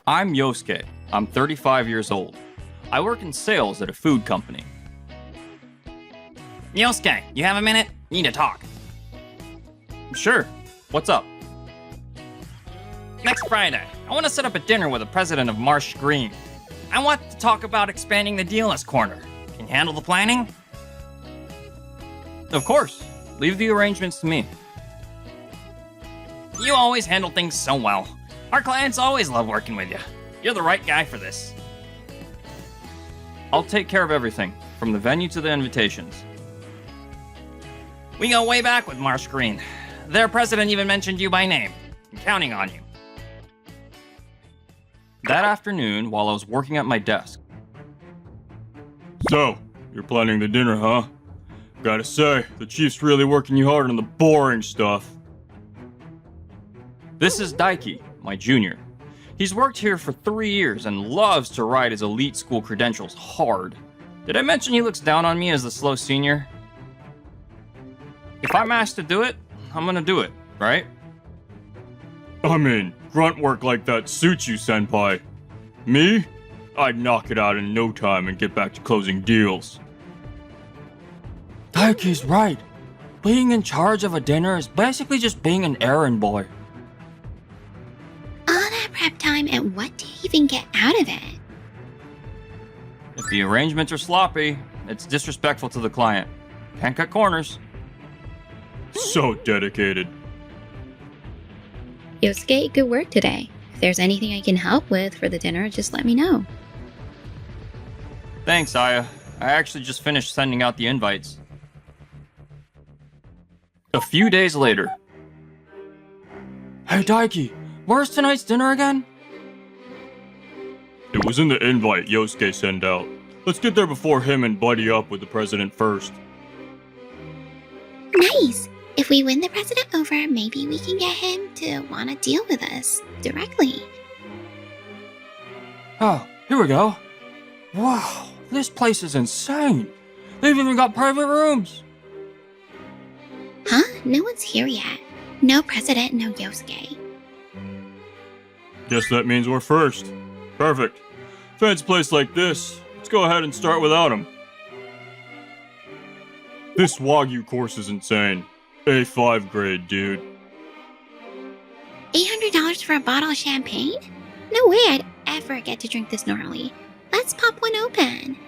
I'm Yosuke. I'm 35 years old. I work in sales at a food company. Yosuke, you have a minute? Need to talk. Sure. What's up? Next Friday, I want to set up a dinner with the president of Marsh Green. I want to talk about expanding the deal this quarter. Can you handle the planning? Of course. Leave the arrangements to me. You always handle things so well. Our clients always love working with you. You're the right guy for this. I'll take care of everything, from the venue to the invitations. We go way back with Marsh Green. Their president even mentioned you by name. I'm counting on you. That afternoon, while I was working at my desk. So, you're planning the dinner, huh? Gotta say, the chief's really working you hard on the boring stuff. This is Daiki, my junior. He's worked here for 3 years and loves to ride his elite school credentials hard. Did I mention he looks down on me as the slow senior? If I'm asked to do it, I'm gonna do it, right? I mean, grunt work like that suits you, senpai. Me? I'd knock it out in no time and get back to closing deals. Daiki's right. Being in charge of a dinner is basically just being an errand boy. All that prep time, and what do you even get out of it? If the arrangements are sloppy, it's disrespectful to the client. Can't cut corners. So dedicated. Yosuke, good work today. If there's anything I can help with for the dinner, just let me know. Thanks, Aya. I actually just finished sending out the invites. A few days later. Hey Daiki, where's tonight's dinner again? It was in the invite Yosuke sent out. Let's get there before him and buddy up with the president first. Nice! If we win the president over, maybe we can get him to want to deal with us directly. Oh, here we go. Wow, this place is insane. They've even got private rooms. Huh? No one's here yet. No president, no Yosuke. Guess that means we're first. Perfect. Fancy place like this, let's go ahead and start without him. This Wagyu course is insane. A5 grade, dude. $800 for a bottle of champagne? No way I'd ever get to drink this normally. Let's pop one open.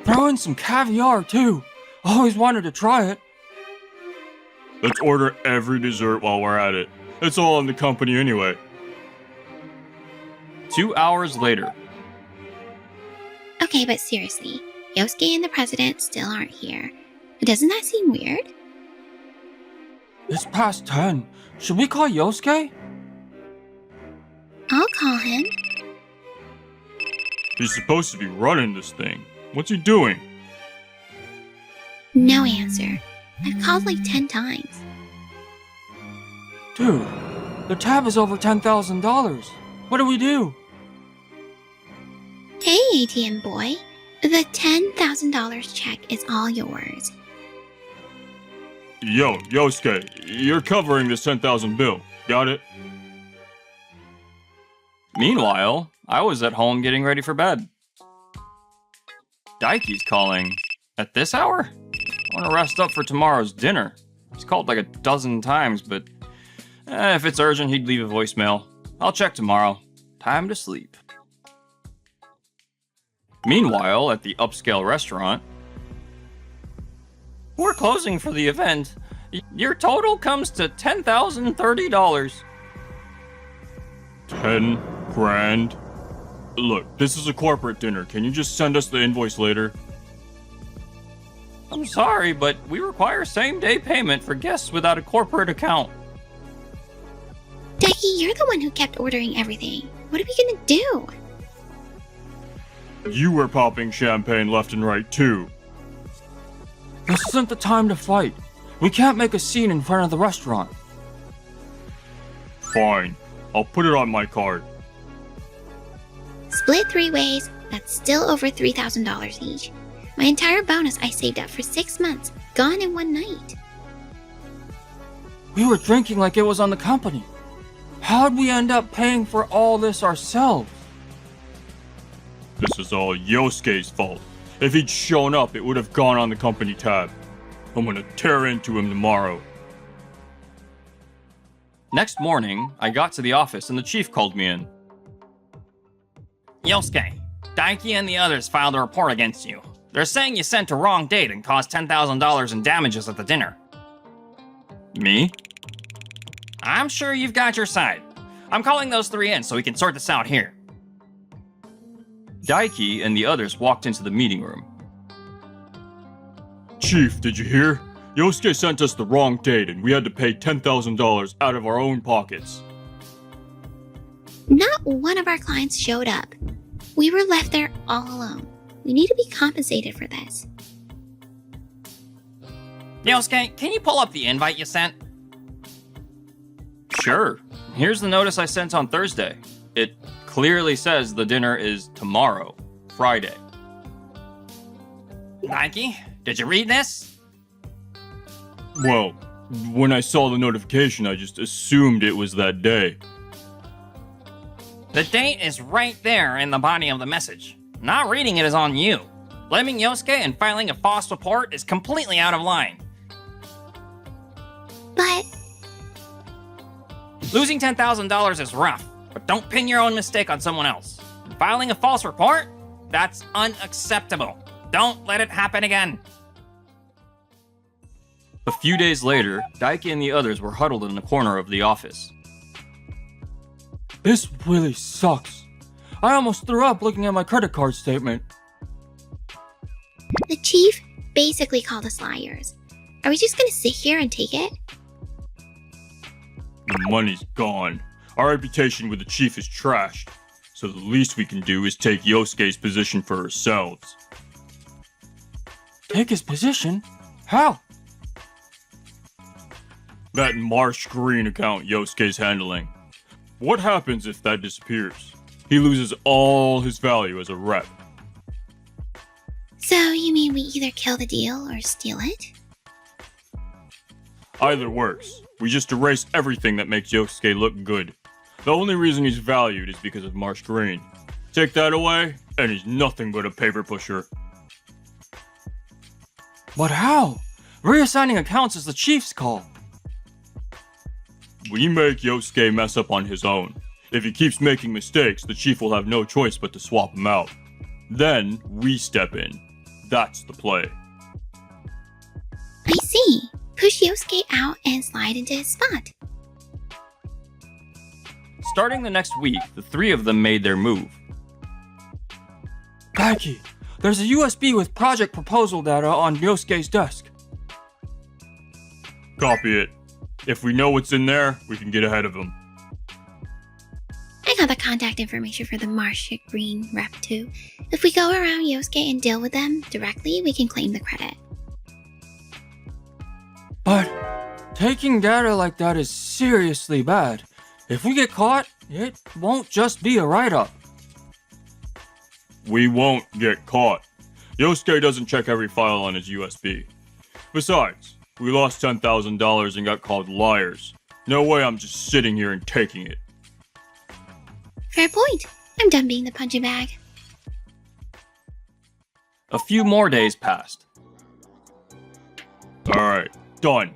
Throw in some caviar too. Always wanted to try it. Let's order every dessert while we're at it. It's all in the company anyway. 2 hours later. Okay, but seriously, Yosuke and the president still aren't here. Doesn't that seem weird? It's past 10. Should we call Yosuke? I'll call him. He's supposed to be running this thing. What's he doing? No answer. I've called like 10 times. Dude, the tab is over $10,000. What do we do? Hey, ATM boy. The $10,000 check is all yours. Yo, Yosuke, you're covering this 10,000 bill. Got it? Meanwhile, I was at home getting ready for bed. Daiki's calling. At this hour? I want to rest up for tomorrow's dinner. He's called like a dozen times, but if it's urgent, he'd leave a voicemail. I'll check tomorrow. Time to sleep. Meanwhile, at the upscale restaurant, we're closing for the event. Your total comes to $10,030. 10 grand? Look, this is a corporate dinner. Can you just send us the invoice later? I'm sorry, but we require same-day payment for guests without a corporate account. Daiki, you're the one who kept ordering everything. What are we gonna do? You were popping champagne left and right too. This isn't the time to fight. We can't make a scene in front of the restaurant. Fine. I'll put it on my card. Split 3 ways, that's still over $3,000 each. My entire bonus I saved up for 6 months, gone in one night. We were drinking like it was on the company. How'd we end up paying for all this ourselves? This is all Yosuke's fault. If he'd shown up, it would have gone on the company tab. I'm gonna tear into him tomorrow. Next morning, I got to the office and the chief called me in. Yosuke, Daiki and the others filed a report against you. They're saying you sent a wrong date and caused $10,000 in damages at the dinner. Me? I'm sure you've got your side. I'm calling those three in so we can sort this out here. Daiki and the others walked into the meeting room. Chief, did you hear? Yosuke sent us the wrong date and we had to pay $10,000 out of our own pockets. Not one of our clients showed up. We were left there all alone. We need to be compensated for this. Yosuke, can you pull up the invite you sent? Sure. Here's the notice I sent on Thursday. It clearly says the dinner is tomorrow, Friday. Daiki, did you read this? Well, when I saw the notification, I just assumed it was that day. The date is right there in the body of the message. Not reading it is on you. Blaming Yosuke and filing a false report is completely out of line. But Losing $10,000 is rough, but don't pin your own mistake on someone else. And filing a false report? That's unacceptable. Don't let it happen again. A few days later, Daiki and the others were huddled in the corner of the office. This really sucks. I almost threw up looking at my credit card statement. the chief basically called us liars. Are we just gonna sit here and take it? The money's gone. Our reputation with the chief is trashed. So the least we can do is take Yosuke's position for ourselves. Take his position? How? That Marsh Green account Yosuke's handling. What happens if that disappears? He loses all his value as a rep. So you mean we either kill the deal or steal it? Either works. We just erase everything that makes Yosuke look good. The only reason he's valued is because of Marsh Green. Take that away, and he's nothing but a paper pusher. But how? Reassigning accounts is the chief's call. We make Yosuke mess up on his own. If he keeps making mistakes, the chief will have no choice but to swap him out. Then, we step in. That's the play. I see. Push Yosuke out and slide into his spot. Starting the next week, the three of them made their move. Daiki, there's a USB with project proposal data on Yosuke's desk. Copy it. If we know what's in there, we can get ahead of him. I got the contact information for the Marsh Green rep too. If we go around Yosuke and deal with them directly, we can claim the credit. But taking data like that is seriously bad. If we get caught, it won't just be a write-up. We won't get caught. Yosuke doesn't check every file on his USB. Besides, we lost $10,000 and got called liars. No way I'm just sitting here and taking it. Fair point. I'm done being the punching bag. A few more days passed. Alright, done.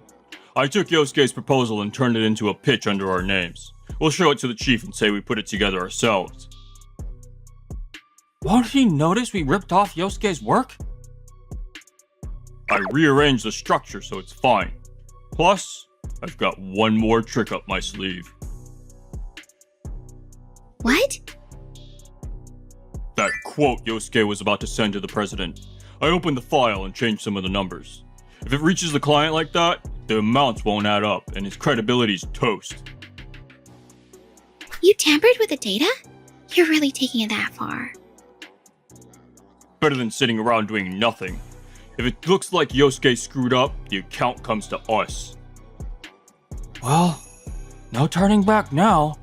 I took Yosuke's proposal and turned it into a pitch under our names. We'll show it to the chief and say we put it together ourselves. Won't he notice we ripped off Yosuke's work? I rearranged the structure so it's fine. Plus, I've got one more trick up my sleeve. What? That quote Yosuke was about to send to the president. I opened the file and changed some of the numbers. If it reaches the client like that, the amounts won't add up and his credibility's toast. You tampered with the data? You're really taking it that far. Better than sitting around doing nothing. If it looks like Yosuke screwed up, the account comes to us. Well, no turning back now.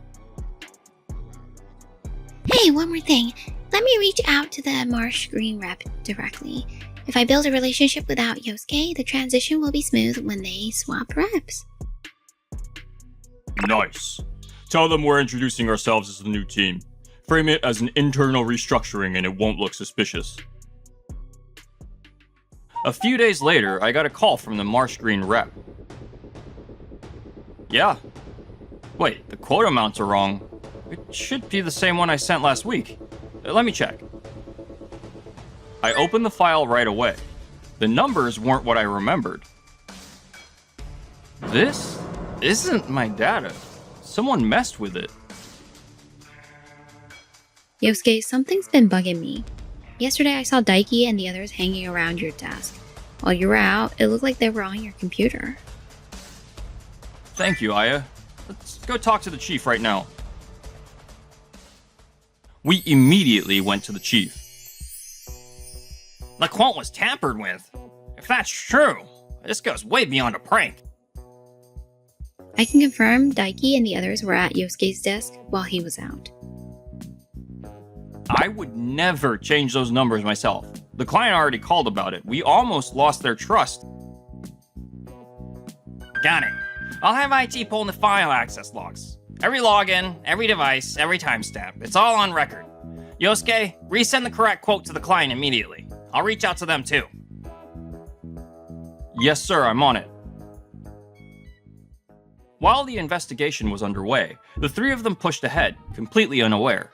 Hey, one more thing. Let me reach out to the Marsh Green rep directly. If I build a relationship without Yosuke, the transition will be smooth when they swap reps. Nice. Tell them we're introducing ourselves as the new team. Frame it as an internal restructuring and it won't look suspicious. A few days later, I got a call from the Marsh Green rep. Yeah. Wait, the quote amounts are wrong. It should be the same one I sent last week. Let me check. I opened the file right away. The numbers weren't what I remembered. This isn't my data. Someone messed with it. Yosuke, something's been bugging me. Yesterday I saw Daiki and the others hanging around your desk. While you were out, it looked like they were on your computer. Thank you, Aya. Let's go talk to the chief right now. We immediately went to the chief. The quote was tampered with. If that's true, this goes way beyond a prank. I can confirm Daiki and the others were at Yosuke's desk while he was out. I would never change those numbers myself. The client already called about it. We almost lost their trust. Got it. I'll have IT pull in the file access logs. Every login, every device, every timestamp. It's all on record. Yosuke, resend the correct quote to the client immediately. I'll reach out to them too. Yes, sir, I'm on it. While the investigation was underway, the three of them pushed ahead, completely unaware.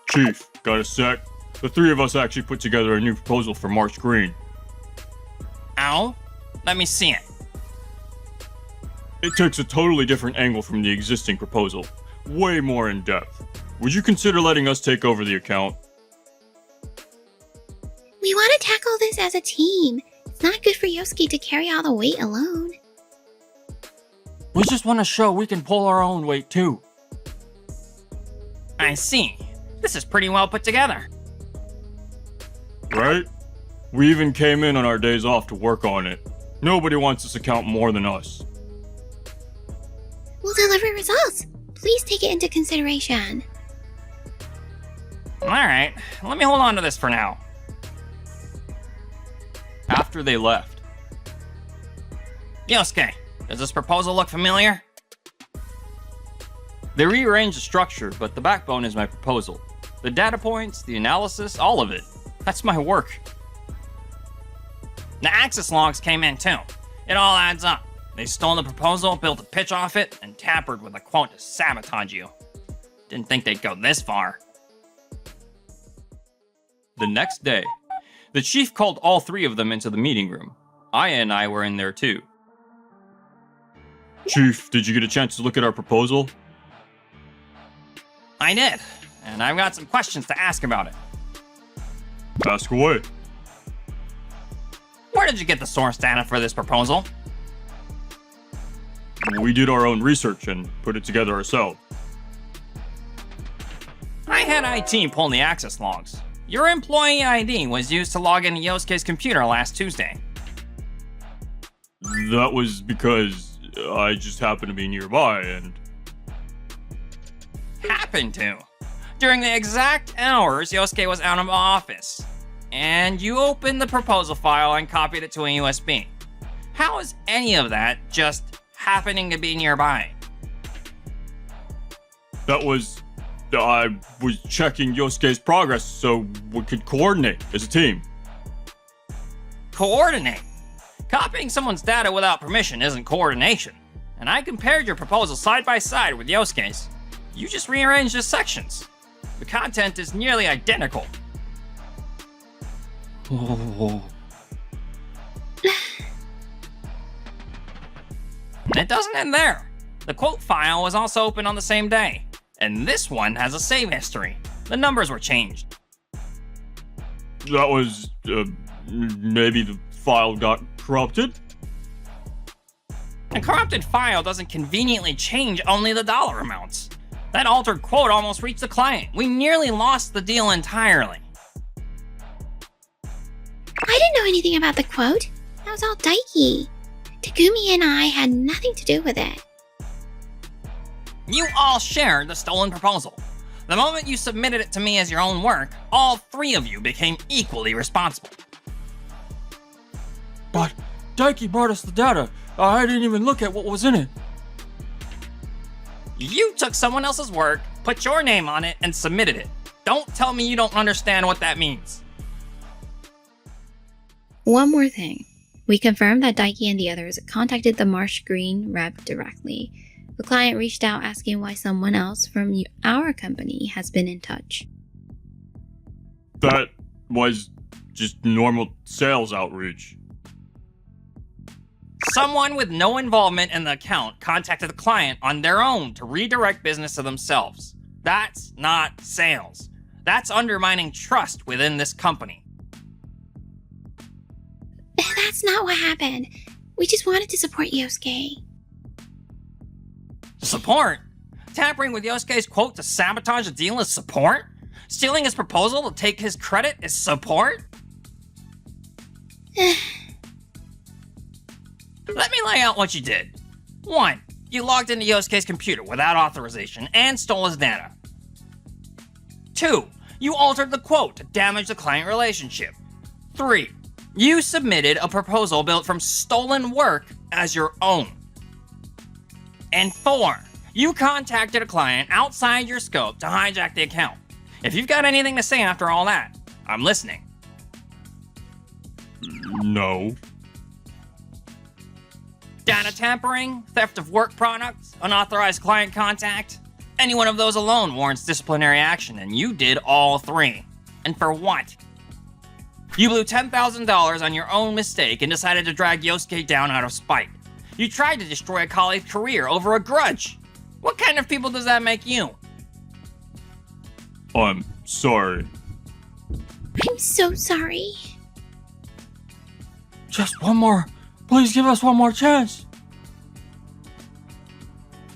Chief, got a sec? The three of us actually put together a new proposal for Marsh Green. Ow? Let me see it. It takes a totally different angle from the existing proposal. Way more in depth. Would you consider letting us take over the account? We want to tackle this as a team. It's not good for Yosuke to carry all the weight alone. We just want to show we can pull our own weight too. I see. This is pretty well put together. Right? We even came in on our days off to work on it. Nobody wants this account more than us. We'll deliver results. Please take it into consideration. Alright, let me hold on to this for now. After they left, Yosuke, does this proposal look familiar? they rearranged the structure, but the backbone is my proposal. The data points, the analysis, all of it. That's my work. The access logs came in too. It all adds up. They stole the proposal, built a pitch off it, and tampered with a quote to sabotage you. Didn't think they'd go this far. The next day, the chief called all three of them into the meeting room. Aya and I were in there too. Chief, did you get a chance to look at our proposal? I did, and I've got some questions to ask about it. Ask away. Where did you get the source data for this proposal? We did our own research and put it together ourselves. I had IT pull the access logs. Your employee ID was used to log into Yosuke's computer last Tuesday. That was because I just happened to be nearby and... Happened to. During the exact hours Yosuke was out of office. And you opened the proposal file and copied it to a USB. How is any of that just happening to be nearby? That was... I was checking Yosuke's progress so we could coordinate as a team. Coordinate? Copying someone's data without permission isn't coordination. And I compared your proposal side by side with Yosuke's. You just rearranged the sections. The content is nearly identical. Oh. It doesn't end there. The quote file was also open on the same day. And this one has a save history. The numbers were changed. That was... maybe the file got corrupted? A corrupted file doesn't conveniently change only the dollar amounts. That altered quote almost reached the client. We nearly lost the deal entirely. I didn't know anything about the quote. That was all Daiki. Takumi and I had nothing to do with it. You all shared the stolen proposal. The moment you submitted it to me as your own work, all three of you became equally responsible. But Daiki brought us the data. I didn't even look at what was in it. You took someone else's work, put your name on it, and submitted it. Don't tell me you don't understand what that means. One more thing. We confirmed that Daiki and the others contacted the Marsh Green rep directly. The client reached out asking why someone else from our company has been in touch. That was just normal sales outreach. Someone with no involvement in the account contacted the client on their own to redirect business to themselves. That's not sales. That's undermining trust within this company. That's not what happened. We just wanted to support Yosuke. Support? Tampering with Yosuke's quote to sabotage the deal is support? Stealing his proposal to take his credit is support? Let me lay out what you did. 1. You logged into Yosuke's computer without authorization and stole his data. 2. You altered the quote to damage the client relationship. 3. You submitted a proposal built from stolen work as your own. And 4. You contacted a client outside your scope to hijack the account. If you've got anything to say after all that, I'm listening. No. Data tampering, theft of work products, unauthorized client contact. Any one of those alone warrants disciplinary action, and you did all 3. And for what? You blew $10,000 on your own mistake and decided to drag Yosuke down out of spite. You tried to destroy a colleague's career over a grudge. What kind of people does that make you? I'm sorry. I'm so sorry. Just one more. Please give us one more chance.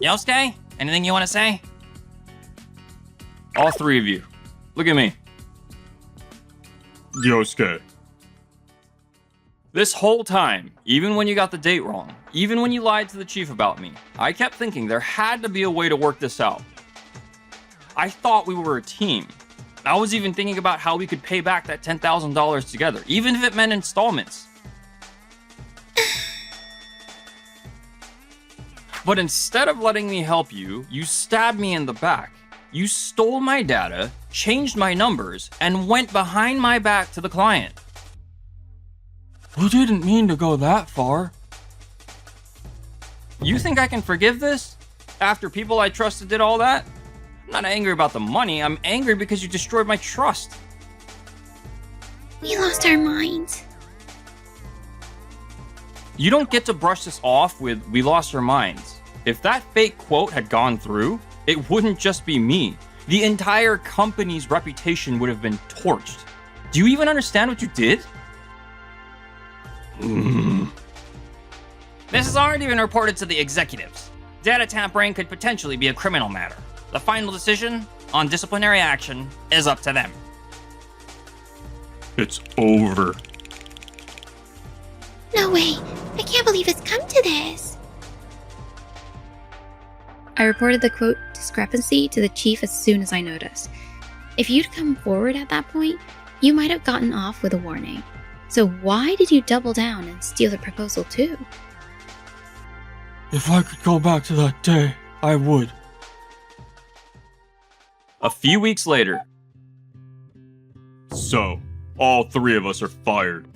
Yosuke, anything you want to say? All 3 of you. Look at me. Yosuke. This whole time, even when you got the date wrong, even when you lied to the chief about me, I kept thinking there had to be a way to work this out. I thought we were a team. I was even thinking about how we could pay back that $10,000 together, even if it meant installments. But instead of letting me help you, you stabbed me in the back. You stole my data, changed my numbers, and went behind my back to the client. We didn't mean to go that far. You think I can forgive this? After people I trusted did all that? I'm not angry about the money, I'm angry because you destroyed my trust. We lost our minds. You don't get to brush this off with, we lost our minds. If that fake quote had gone through, it wouldn't just be me. The entire company's reputation would have been torched. Do you even understand what you did? This has already been reported to the executives. Data tampering could potentially be a criminal matter. The final decision on disciplinary action is up to them. It's over. No way. I can't believe it's come to this. I reported the quote discrepancy to the chief as soon as I noticed. If you'd come forward at that point, you might have gotten off with a warning. So why did you double down and steal the proposal too? If I could go back to that day, I would. A few weeks later, So, all 3 of us are fired.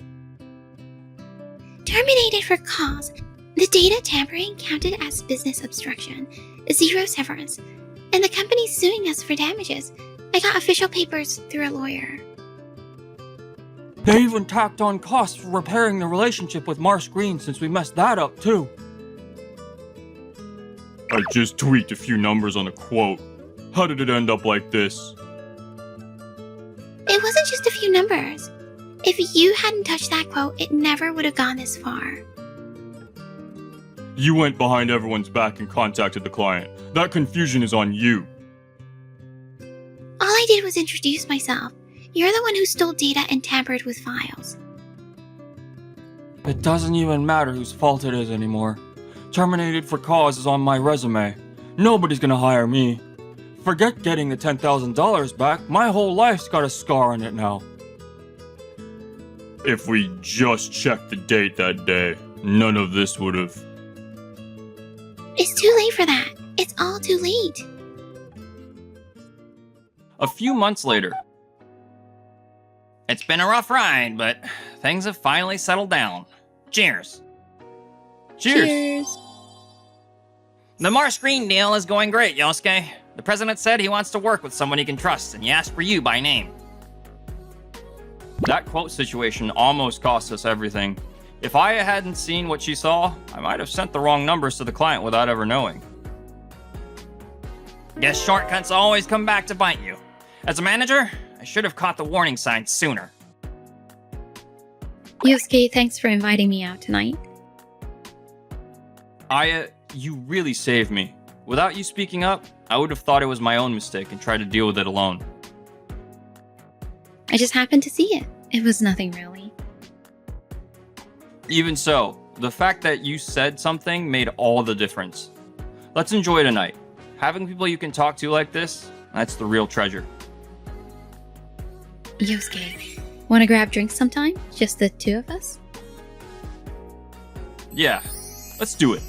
Terminated for cause. The data tampering counted as business obstruction. 0 severance. And the company's suing us for damages. I got official papers through a lawyer. They even tacked on costs for repairing the relationship with Marsh Green since we messed that up too. I just tweaked a few numbers on a quote. How did it end up like this? It wasn't just a few numbers. If you hadn't touched that quote, it never would have gone this far. You went behind everyone's back and contacted the client. That confusion is on you. All I did was introduce myself. You're the one who stole data and tampered with files. It doesn't even matter whose fault it is anymore. Terminated for cause is on my resume. Nobody's gonna hire me. Forget getting the $10,000 back, my whole life's got a scar on it now. If we just checked the date that day, none of this would have. It's too late for that. It's all too late. A few months later, It's been a rough ride, but things have finally settled down. Cheers. cheers! The Mars Green deal is going great, Yosuke. The president said he wants to work with someone he can trust, and he asked for you by name. That quote situation almost cost us everything. If I hadn't seen what she saw, I might have sent the wrong numbers to the client without ever knowing. Guess shortcuts always come back to bite you. As a manager, I should have caught the warning signs sooner. Yosuke, thanks for inviting me out tonight. Aya, you really saved me. Without you speaking up, I would have thought it was my own mistake and tried to deal with it alone. I just happened to see it. It was nothing really. Even so, the fact that you said something made all the difference. Let's enjoy tonight. Having people you can talk to like this, that's the real treasure. Yosuke, wanna grab drinks sometime? Just the two of us? Yeah, let's do it.